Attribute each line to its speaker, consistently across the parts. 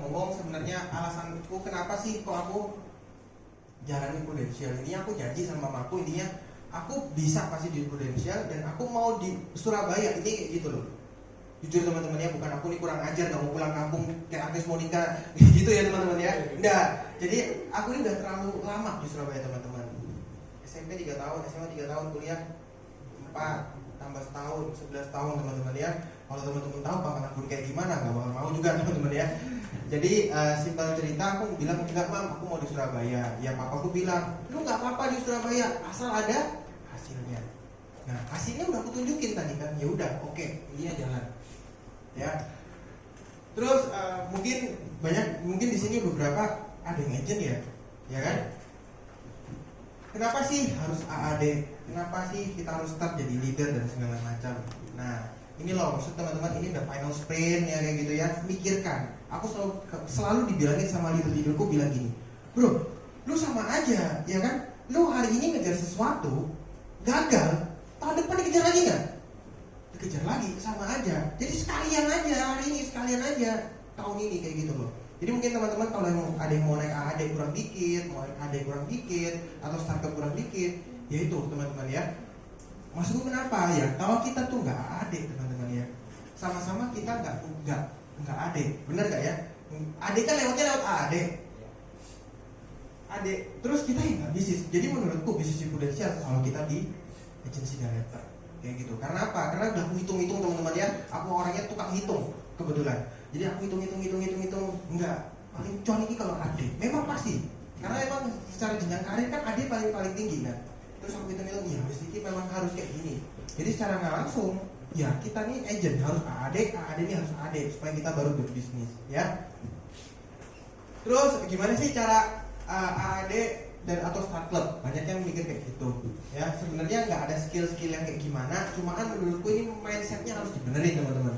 Speaker 1: ngomong sebenarnya alasanku kenapa sih kok aku jalanin Prudential. Ini aku janji sama mamaku, intinya aku bisa pasti di Prudential dan aku mau di Surabaya. Ini kayak gitu loh. Jujur teman-teman ya, bukan aku nih kurang ajar gak mau pulang kampung kayak Agnes Monica gitu ya teman-teman ya. Enggak. Jadi aku ini udah terlalu lama di Surabaya teman-teman. SMP 3 tahun, SMA 3 tahun, kuliah 4 tambah setahun, 11 tahun teman-teman ya. Kalau teman-teman tahu bakalan pun kayak gimana, gak bakal mau juga teman-teman ya. Jadi simpel cerita, aku bilang enggak mam, aku mau di Surabaya. Ya papaku bilang, lu nggak apa-apa di Surabaya, asal ada hasilnya. Nah hasilnya udah aku tunjukin tadi kan, ya udah, oke, ini ya jalan. Ya. Terus mungkin di sini beberapa ada yang agent ya kan? Kenapa sih harus AAD? Kenapa sih kita harus start jadi leader dan segala macam? Nah, ini loh maksud teman-teman, ini udah final sprint ya kayak gitu ya. Mikirkan. Aku selalu dibilangin sama leader-leaderku bilang gini, bro, lu sama aja, ya kan? Lu hari ini ngejar sesuatu, gagal, tahun depan dikejar lagi nggak? Dikejar lagi, sama aja. Jadi sekalian aja hari ini, sekalian aja tahun ini kayak gitu loh. Jadi mungkin teman-teman kalau ada yang mau naik AAD kurang dikit, mau naik AD kurang dikit, atau startup kurang dikit, ya itu teman-teman ya. Maksudku kenapa ya? Kalau kita tuh nggak AAD teman-teman ya, sama-sama kita nggak AD, bener nggak ya? AD kan lewatnya lewat AAD. AD, terus kita ya nggak bisnis. Jadi menurutku bisnis di Prudential kalau kita di agency director kayak gitu. Karena apa? Karena udah aku hitung-hitung teman-teman ya. Aku orangnya tukang hitung kebetulan. Jadi aku hitung, enggak paling cuan ini kalau AD, memang pasti. Karena emang secara jenjang karir kan AD paling tinggi kan. Terus aku hitung, ya sedikit memang harus kayak gini. Jadi secara nggak langsung, ya kita nih agent harus AD ini harus AD supaya kita baru berbisnis, ya. Terus gimana sih cara AD dan atau start club? Banyak yang mikir kayak gitu, ya. Sebenarnya nggak ada skill yang kayak gimana, cuman menurutku ini mindsetnya harus dibenerin teman-teman,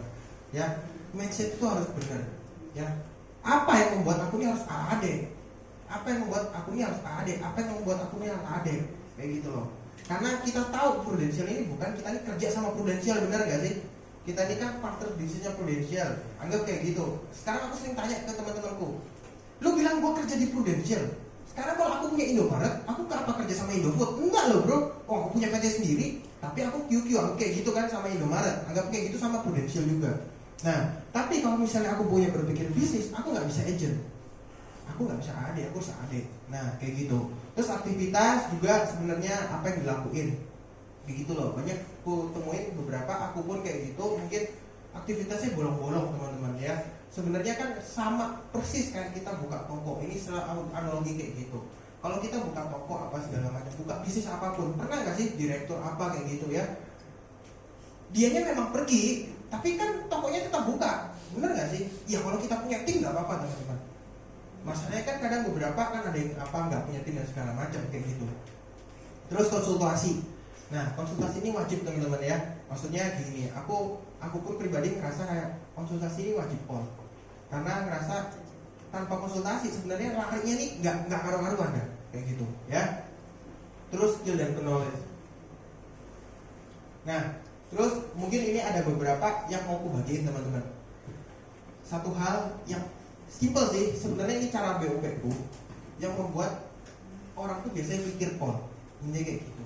Speaker 1: ya. Mindset itu harus benar, ya. Apa yang membuat aku ini harus AAD? Apa yang membuat aku ini harus AAD? Apa yang membuat aku ini harus AAD? Kayak gitu loh. Karena kita tahu Prudential ini bukan kita ini kerja sama Prudential, benar gak sih? Kita ini kan partner bisnisnya Prudential. Anggap kayak gitu. Sekarang aku sering tanya ke teman-temanku, lu bilang gua kerja di Prudential. Sekarang kalau aku punya Indomaret, aku kenapa kerja sama Indofood? Enggak loh bro. Oh aku punya PT sendiri, tapi aku QQ, aku kayak gitu kan sama Indomaret. Anggap kayak gitu sama Prudential juga. Nah, tapi kalau misalnya aku punya berpikir bisnis, aku nggak bisa agent, aku nggak bisa AD, aku harus AD. Nah, kayak gitu. Terus aktivitas juga sebenarnya apa yang dilakuin, kayak gitu loh. Banyak aku temuin beberapa, aku pun kayak gitu. Mungkin aktivitasnya bolong-bolong teman-teman ya. Sebenarnya kan sama persis kayak kita buka toko. Ini analogi kayak gitu. Kalau kita buka toko apa segala macam, buka bisnis apapun, pernah nggak sih direktur apa kayak gitu ya? Dianya memang pergi, tapi kan tokonya tetap buka, bener nggak sih? Ya kalau kita punya tim nggak apa-apa teman-teman. Masalahnya kan kadang beberapa kan ada yang nggak punya tim dan segala macam kayak gitu. Terus konsultasi. Nah konsultasi ini wajib teman-teman ya. Maksudnya gini, aku pun pribadi ngerasa kayak konsultasi ini wajib karena ngerasa tanpa konsultasi sebenarnya larinya nih nggak karu-karuan kan, kayak gitu ya. Terus skill dan knowledge. Nah terus mungkin ini ada beberapa yang mau aku bagiin teman-teman. Satu hal yang simple sih, sebenarnya ini cara BOP ku yang membuat orang tuh biasanya mikir ini kayak gitu.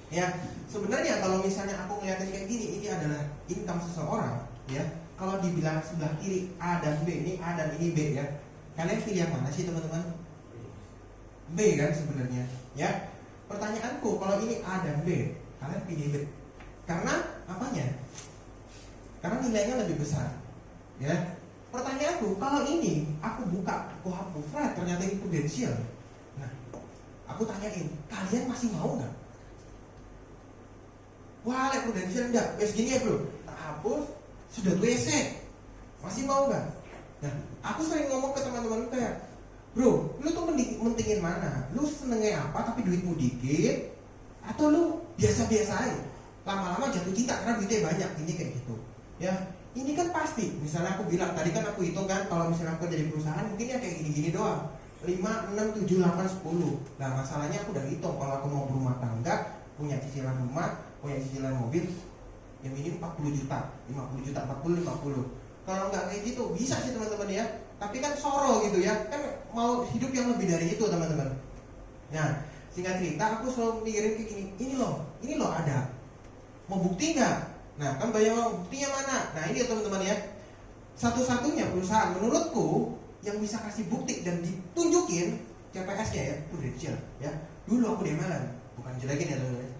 Speaker 1: Ya, sebenarnya kalau misalnya aku ngeliatin kayak gini, ini adalah income seseorang, ya. Kalau dibilang sebelah kiri A dan B, ini A dan ini B ya. Kalian pilih yang mana sih teman-teman? B kan sebenarnya, ya. Pertanyaanku, kalau ini A dan B, kalian pilih B. Karena apanya? Karena nilainya lebih besar, ya. Pertanyaanku, kalau ini aku buka, aku hapus, ternyata ini Prudential. Nah, aku tanyain, kalian masih mau nggak? Wah, Prudential enggak, wes gini ya bro, tak hapus, sudah WC, masih mau nggak? Nah, aku sering ngomong ke teman-teman kayak, bro, lu tuh mentingin mana? Lu senengnya apa tapi duitmu dikit, atau lu biasa-biasa aja? Lama-lama jatuh cinta karena duitnya banyak, ini kayak gitu ya. Ini kan pasti, misalnya aku bilang tadi kan aku hitung kan, kalau misalnya aku jadi perusahaan mungkin ya kayak gini-gini doang, 5, 6, 7, 8, 10. Nah masalahnya aku udah hitung, kalau aku mau berumah tangga, punya cicilan rumah, punya cicilan mobil, ya minim 40 juta, 50 juta, 40, 50. Kalau nggak kayak gitu, bisa sih teman-teman ya. tapi kan soro gitu ya, kan mau hidup yang lebih dari itu teman-teman. Nah, singkat cerita aku selalu mikirin kayak gini, ini loh ada, mau bukti nggak? Nah kan banyak orang, buktinya mana? Nah ini ya teman-teman ya, satu-satunya perusahaan menurutku yang bisa kasih bukti dan ditunjukin CPS-nya ya, Prudential ya. Dulu aku di MLM, bukan jelekin ya teman-teman,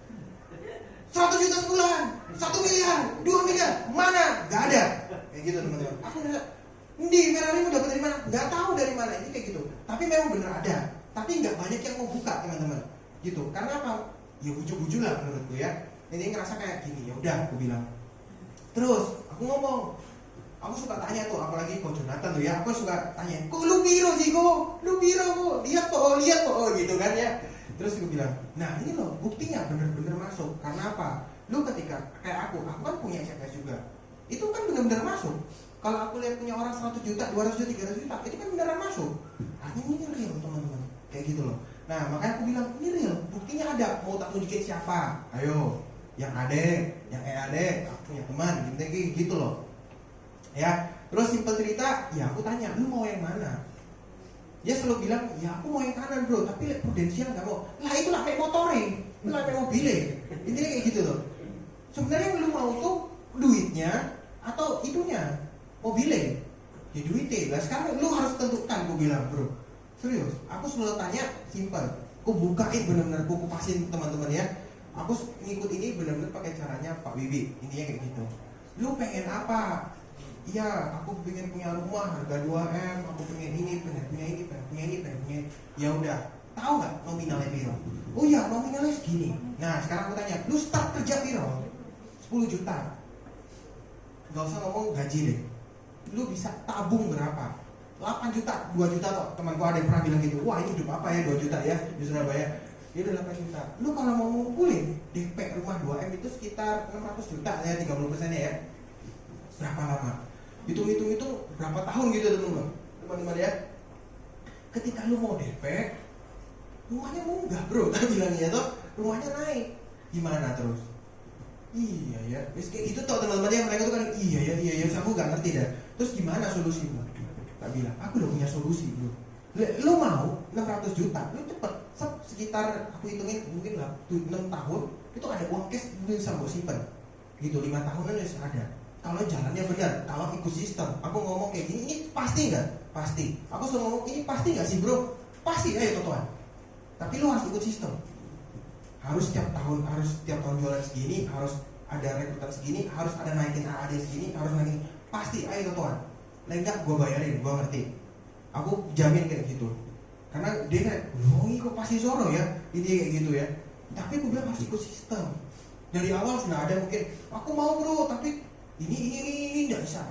Speaker 1: 100 juta sebulan, 1 miliar, 2 miliar, mana? Gak ada. Kayak gitu teman-teman. Aku nanya, di merah ini dapat dari mana? Gak tahu dari mana. Ini kayak gitu. Tapi memang benar ada. Tapi nggak banyak yang mau buka teman-teman. Gitu. Karena apa? Ya buju-buju lah menurutku ya. Ini ngerasa kayak gini. Ya udah, aku bilang. Terus aku ngomong. Aku suka tanya tuh, apalagi Ko Jonathan tuh ya. Aku suka tanya, kok lu biro sih kok? Lu biro kok? Lihat kok, gitu kan ya. Terus gue bilang, nah ini loh buktinya bener-bener masuk. Karena apa? Lu ketika kayak aku kan punya CPS juga. Itu kan bener-bener masuk. Kalau aku lihat punya orang 100 juta, 200 juta, 300 juta, itu kan beneran masuk. Artinya ini real teman-teman. Kayak gitu loh. Nah makanya aku bilang, ini real, buktinya ada. Mau tak tunjukin siapa? Ayo, yang adek, yang adek, aku punya teman, gitu loh. Ya, terus simpel cerita, ya aku tanya, lu mau yang mana? Dia selalu bilang, ya aku mau yang kanan bro, tapi Prudential nggak mau. Lah itu lah kayak motoring, itu lah kayak mobilnya. Intinya kayak gitu loh. Sebenarnya yang lu mau tuh duitnya atau itunya, mobilnya. Ya duitnya. Lah sekarang lu harus tentukan, gue bilang bro. Serius, aku selalu tanya simpel. Aku bukain bener-bener, aku kupasin teman-teman ya. Aku ngikut ini bener-bener pakai caranya Pak Bibi. Intinya kayak gitu. Lu pengen apa? Iya, aku pengen punya rumah harga 2M, aku pengen ini, pengen punya ini. Ya udah, tahu nggak nominalnya piro? Oh iya, nominalnya segini. Nah, sekarang aku tanya, lu start kerja piro? 10 juta. Gak usah ngomong gaji deh. Lu bisa tabung berapa? 8 juta, 2 juta kok. Temanku ada yang pernah bilang gitu. Wah, ini hidup apa ya 2 juta ya di Surabaya. Ya udah 8 juta. Lu kalau mau ngumpulin DP rumah 2M itu sekitar 600 juta ya, 30%-nya ya. Berapa lama? Hitung-hitung berapa tahun gitu teman-teman ya. Ketika lu mau DP, rumahnya munggah bro, tak bilangnya tuh rumahnya naik. Gimana terus? Iya ya, kayak gitu tuh teman-teman ya, mereka tuh kan iya ya, aku gak ngerti dah. Terus gimana solusinya? Tak bilang, aku udah punya solusi bro. Lu mau 600 juta, lu cepet sekitar aku hitungin mungkin lah 6 tahun itu ada uang cash bisa gue simpen gitu, 5 tahunan ya ada. Kalau jalannya benar, kalau ikut sistem, aku ngomong kayak gini, ini pasti nggak? Pasti. Aku selalu ngomong ini pasti nggak sih bro? Pasti, ayo Tuan. Tapi lu harus ikut sistem. Harus setiap tahun jualan segini, harus ada rekrutan segini, harus ada naikin AAD segini, harus naikin. Pasti, ayo Tuan. Lain nggak, gue bayarin, gue ngerti. Aku jamin kayak gitu. Karena dia kayak, oh kok pasti Zoro ya, ini kayak gitu ya. Tapi aku bilang harus ikut sistem. Dari awal sudah ada mungkin, aku mau bro, tapi ini nggak bisa.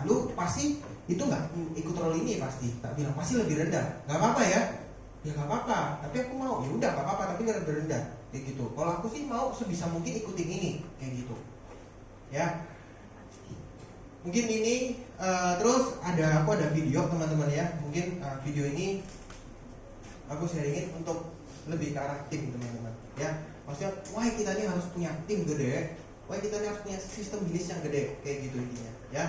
Speaker 1: Lu pasti itu nggak ikut role ini pasti. Tak bilang pasti lebih rendah. Nggak apa-apa ya. Ya nggak apa-apa. Tapi aku mau. Ya udah nggak apa-apa. Tapi lebih rendah. Kayak gitu. Kalau aku sih mau sebisa mungkin ikutin ini. Kayak gitu. Ya. Mungkin ini terus aku ada video teman-teman ya. Mungkin video ini aku sharingin untuk lebih ke arah tim teman-teman. Ya. Maksudnya, wah kita ini harus punya tim gede. Wah kita ini harus punya sistem bisnis yang gede, kayak gitu intinya, ya.